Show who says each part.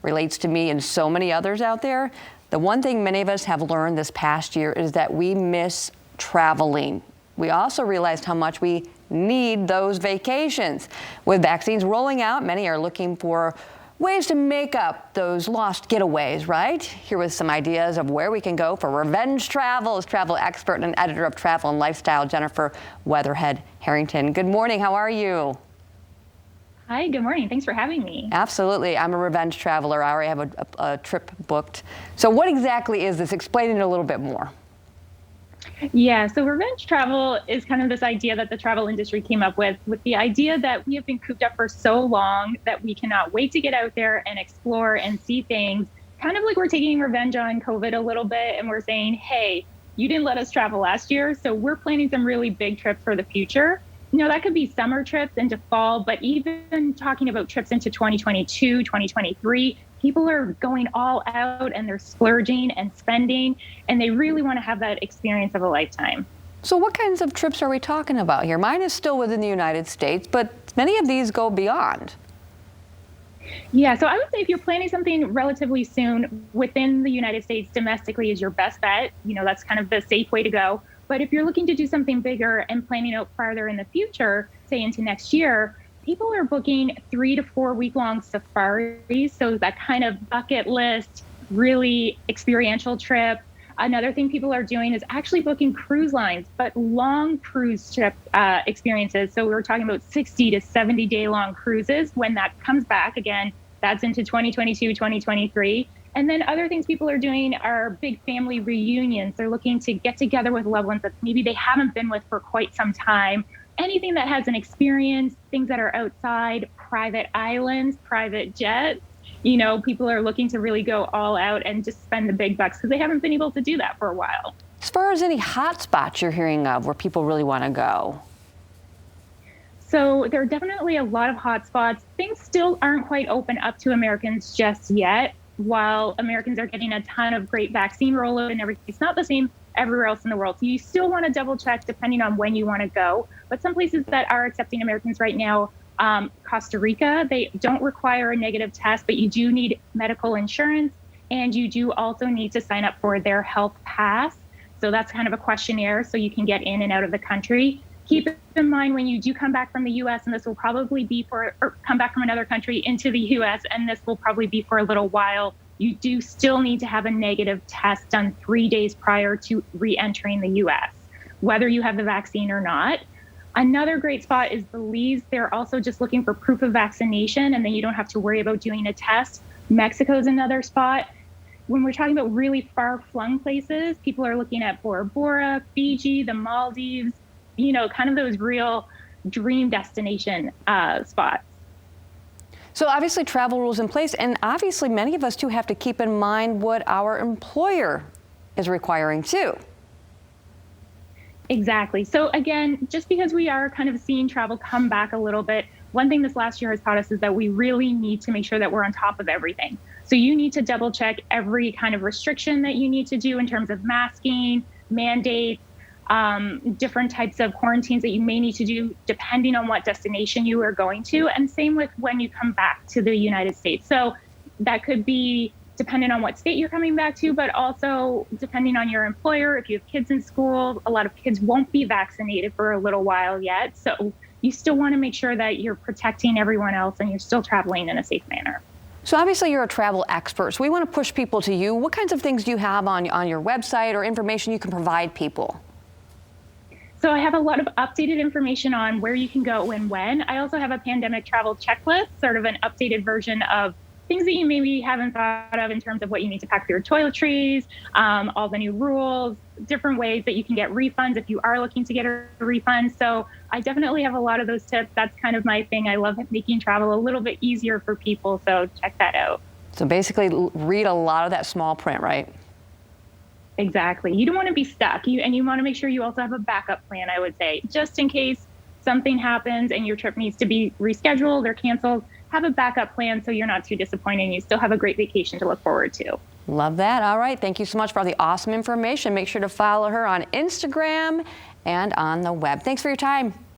Speaker 1: relates to me and so many others out there. The one thing many of us have learned this past year is that we miss traveling. We also realized how much we need those vacations. With vaccines rolling out, many are looking for ways to make up those lost getaways, right? Here with some ideas of where we can go for revenge travel is travel expert and editor of Travel and Lifestyle, Jennifer Weatherhead Harrington. Good morning. How are you?
Speaker 2: Hi, good morning. Thanks for having me.
Speaker 1: Absolutely. I'm a revenge traveler. I already have a trip booked. So what exactly is this? Explain it a little bit more.
Speaker 2: Yeah, so revenge travel is kind of this idea that the travel industry came up with the idea that we have been cooped up for so long that we cannot wait to get out there and explore and see things. Kind of like we're taking revenge on COVID a little bit, and we're saying, hey, you didn't let us travel last year, so we're planning some really big trips for the future. You know, that could be summer trips into fall, but even talking about trips into 2022, 2023, people are going all out and they're splurging and spending, and they really want to have that experience of a lifetime.
Speaker 1: So what kinds of trips are we talking about here? Mine is still within the United States, but many of these go beyond.
Speaker 2: Yeah, so I would say if you're planning something relatively soon within the United States, domestically is your best bet. You know, that's kind of the safe way to go. But if you're looking to do something bigger and planning out farther in the future, say into next year, people are booking 3 to 4 week long safaris. So that kind of bucket list, really experiential trip. Another thing people are doing is actually booking cruise lines, but long cruise trip experiences. So we're talking about 60 to 70 day long cruises. When that comes back again, that's into 2022, 2023. And then other things people are doing are big family reunions. They're looking to get together with loved ones that maybe they haven't been with for quite some time. Anything that has an experience, things that are outside, private islands, private jets. You know, people are looking to really go all out and just spend the big bucks because they haven't been able to do that for a while.
Speaker 1: As far as any hot spots you're hearing of where people really want to go?
Speaker 2: So there are definitely a lot of hot spots. Things still aren't quite open up to Americans just yet. While Americans are getting a ton of great vaccine rollout and everything, it's not the same everywhere else in the world. So you still want to double check depending on when you want to go. But some places that are accepting Americans right now, Costa Rica, they don't require a negative test, but you do need medical insurance, and you do also need to sign up for their health pass. So that's kind of a questionnaire so you can get in and out of the country. Keep in mind when you do come back from the U.S., and this will probably be or come back from another country into the U.S., and this will probably be for a little while, you do still need to have a negative test done 3 days prior to re-entering the U.S., whether you have the vaccine or not. Another great spot is Belize. They're also just looking for proof of vaccination, and then you don't have to worry about doing a test. Mexico is another spot. When we're talking about really far-flung places, people are looking at Bora Bora, Fiji, the Maldives, you know, kind of those real dream destination spots.
Speaker 1: So obviously travel rules in place, and obviously many of us too have to keep in mind what our employer is requiring too.
Speaker 2: Exactly. So again, just because we are kind of seeing travel come back a little bit, one thing this last year has taught us is that we really need to make sure that we're on top of everything. So you need to double check every kind of restriction that you need to do in terms of masking, mandates, different types of quarantines that you may need to do depending on what destination you are going to. And same with when you come back to the United States. So that could be depending on what state you're coming back to, but also depending on your employer. If you have kids in school, a lot of kids won't be vaccinated for a little while yet. So you still want to make sure that you're protecting everyone else and you're still traveling in a safe manner.
Speaker 1: So obviously you're a travel expert, so we want to push people to you. What kinds of things do you have on your website or information you can provide people?
Speaker 2: So I have a lot of updated information on where you can go and when. I also have a pandemic travel checklist, sort of an updated version of things that you maybe haven't thought of in terms of what you need to pack for your toiletries, all the new rules, different ways that you can get refunds if you are looking to get a refund. So I definitely have a lot of those tips. That's kind of my thing. I love making travel a little bit easier for people. So check that out.
Speaker 1: So basically read a lot of that small print, right?
Speaker 2: Exactly. You don't want to be stuck. And you want to make sure you also have a backup plan, I would say, just in case something happens and your trip needs to be rescheduled or canceled. Have a backup plan so you're not too disappointed and you still have a great vacation to look forward to.
Speaker 1: Love that. All right. Thank you so much for all the awesome information. Make sure to follow her on Instagram and on the web. Thanks for your time.